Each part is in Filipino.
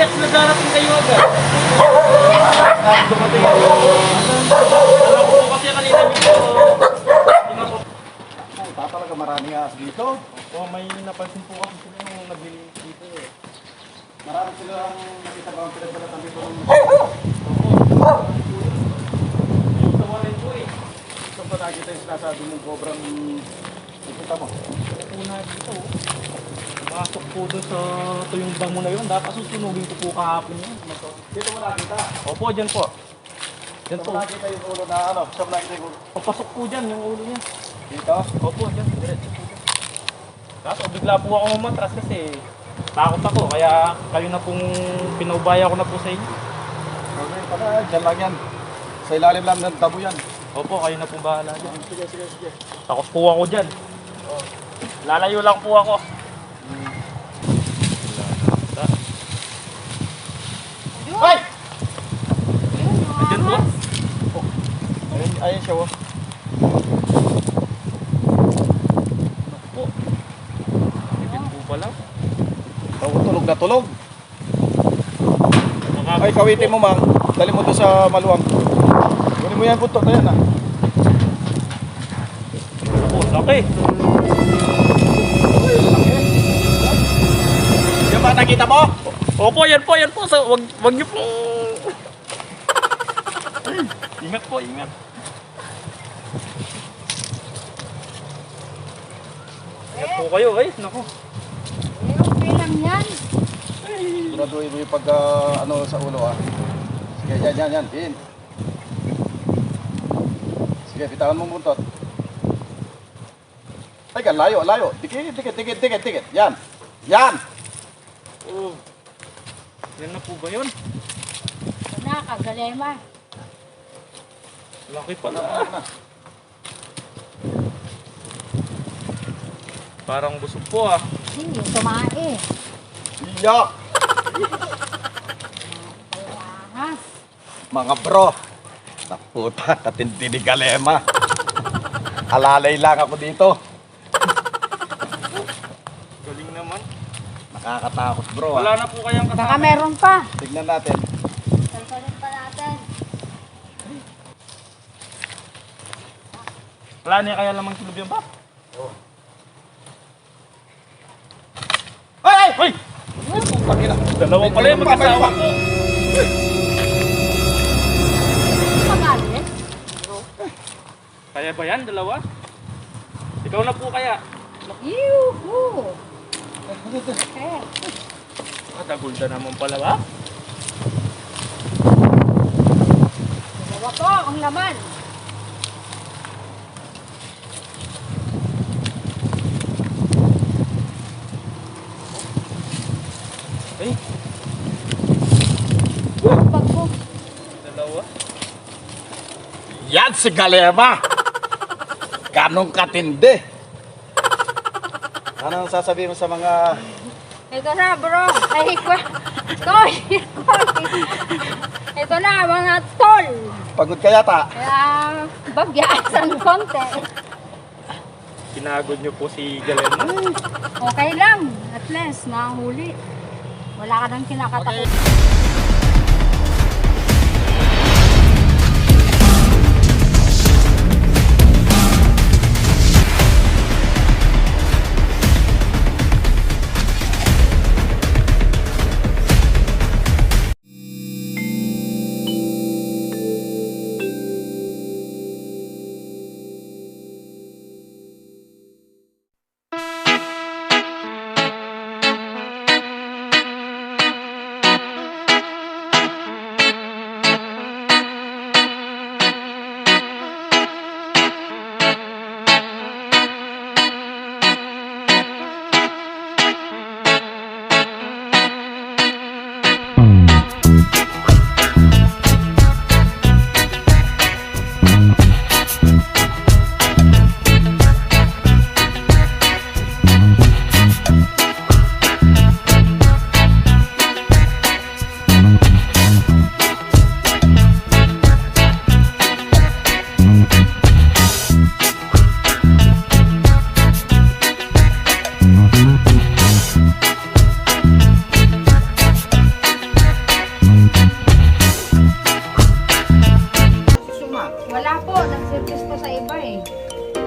text na darating kayo agad. Dumating ako. Alam ko kasi kanina medyo... Talaga maraming ahas dito. Oh, may napansin po kasi sila nung naglilinis dito eh. Marami sila ang nakita ba ang pinagbalatan dito. Dito wala po eh. Ito pa nakita yung sinasabi mong cobrang ikita mo. Una dito oh. Pumasok po doon sa tuyong bang mo na yun. Dapat susunugin ko po kahapon yun. Dito mo nakita. Opo, dyan po. Dyan Dito po. mo nakita yung ulo na ano. Saan mo nakita yung ulo? Papasok po dyan yung ulo niya. Dito? Opo, dyan. Diretso po dyan. Kaso bigla po ako mamatras kasi takot ako. Kaya kayo na pong pinaubaya ko na po sa inyo. Okay, pala. Diyan lang yan. Sa ilalim lang ng tabo yan. Opo, kayo na pong bahala dyan. Sige, sige, sige. Takot po ako dyan. Lalayo lang po ako. Ay! Diyan po. Ayun siya oh. Po. Diyan po pala. Oh, tulog na tulog. Makakapit Ay, kawitin mo, Mang. Dali mo to sa maluwang. Kunin mo yan, buntot na yan, ha. po. Laki. Yung ba nakita mo? Opo, yan po, yan po. So, wag niyo pong... Ingat po, ingat. Ingat po kayo, guys. Naku. Okay lang yan. Siguraduhin mo yung pag, ano, sa ulo, ha. Sige, yan. Pin. Sige, bitawan mo buntot. Ay, layo. Dikit. Yan. Oh. Yan na po ba yun? Nakagalema. Laki pala. Na. Parang busog po ah. Hindi, tumae. Iyak! Ahas. Mga bro, naputa, katindi ni Galema. Alalay lang ako dito. Galing naman. Nakakatakot bro. Wala na po kayang Baka kasama. meron pa. Tignan natin. Salsalin pa natin. Wala na kaya lamang tulog yan ba? Ay! Hoy! Pagina. Dalawa pala yung mag-asawa ko. Magalit. Kaya ba yan? Dalawa? Ikaw na po kaya? Yuhu. Okay. Dagulda naman pala ba? Dalawa po ang laman. Ay, Pag po. dalawa. Yan si Galema! Ganong katindi! Ano ang sasabihin mo sa mga... Ito na bro. Ay, Toy. Ito na mga tol. Pagod ka yata? Kaya bagyaan konti. Pinagod niyo po si Galena. Okay lang. At least, nahuli. Wala ka nang kinakatakot.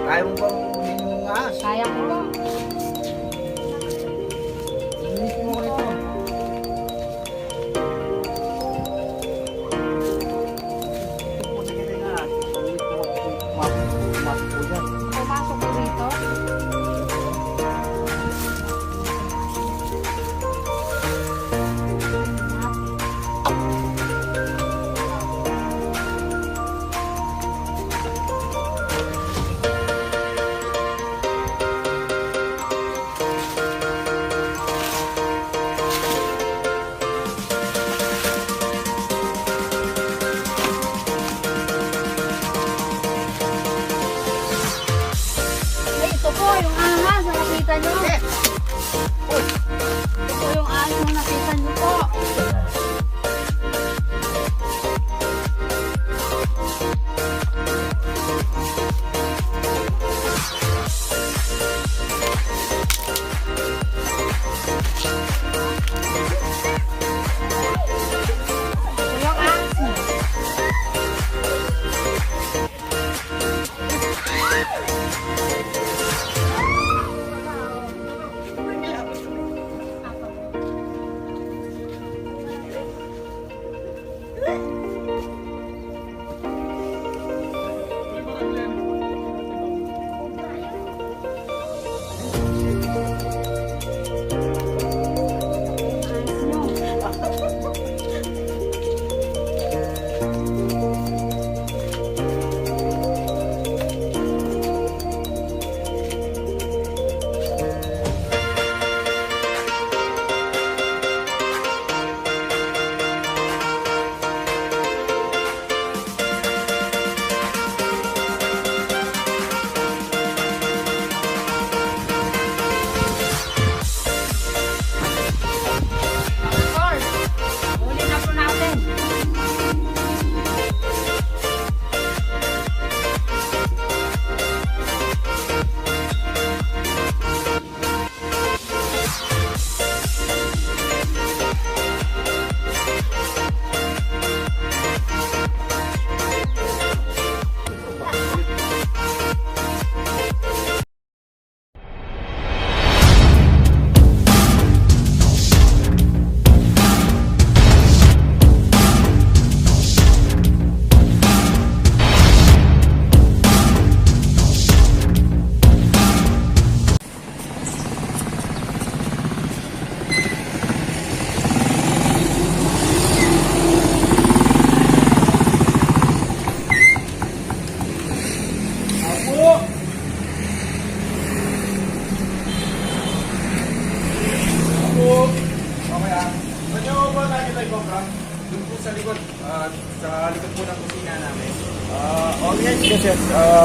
Kaya mo bang kunin yung ahas? Kaya ko po. Kunin mo ito. Pumasok po dito. Ay, ito po yung ahas na nakita nyo. Ito po yung ahas na nakita nyo po. Ito yung ahas niya. Tol, huli na po natin. Sa likod po ng kusina namin. Okay, sige sir.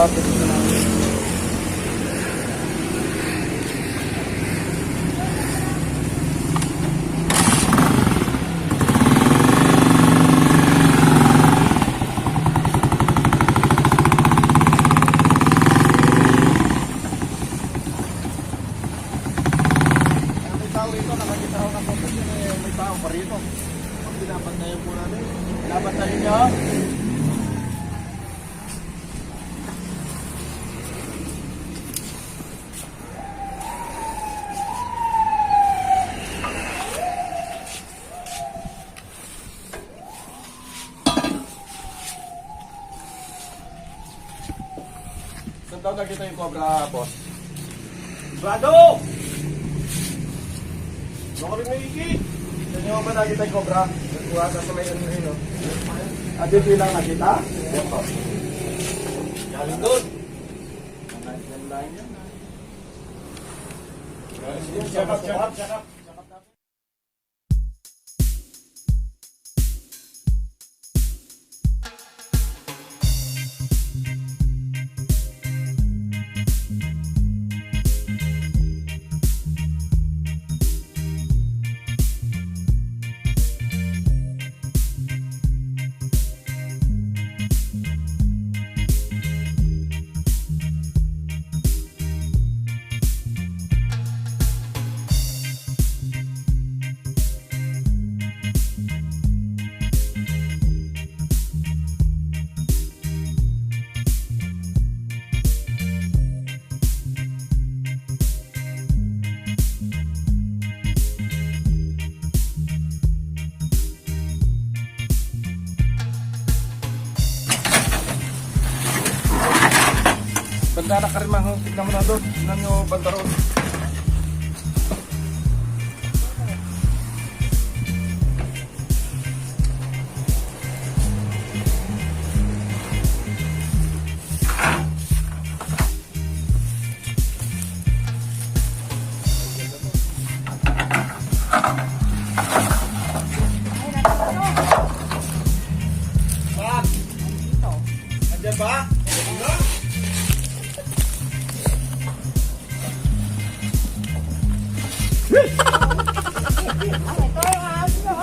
Tutusin na. May tao rito, nakakita ako ng photo niya, may tao pa rito. Ang pinapantayan po namin. Pinapantayan niyo? Saan daw nakita yung cobra, boss? Brado! Ano ka rin naikit? Saan nyo ba nakita yung cobra? Nagkuha sa may ano yun, no? At dito lang nakita? Ito. Galing doon. Shut up, shut up, shut up. anak ka rin mga. Tignan mo na doon. Tignan nyo banda roon. Saan? Andyan ba? Ito yung ahas nyo.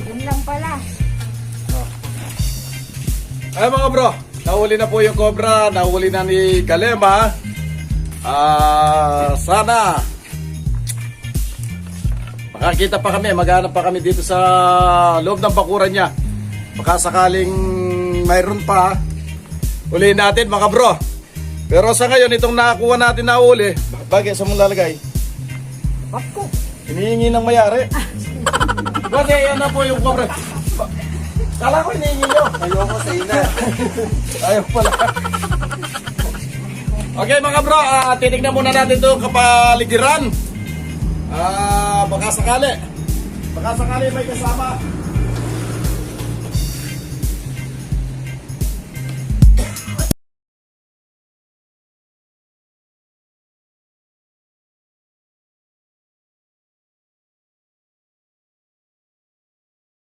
Yun lang pala. Ay mga bro, nahuli na po yung cobra, nahuli na ni Galema. Sana makakita pa kami, maghanap pa kami dito sa loob ng bakuran niya. Baka sakaling mayroon pa, ulihin natin mga bro. Pero sa ngayon, itong nakakuha natin na uli, bagay sa mong lalagay? Bako, hinihingi ng mayari. Bagay, yan na po yung cobra. Kala ko hinihingi nyo. Ayoko sa ina. Ayaw pala. Okay mga bro, titignan muna natin itong kapaligiran. Baka sakali may kasama.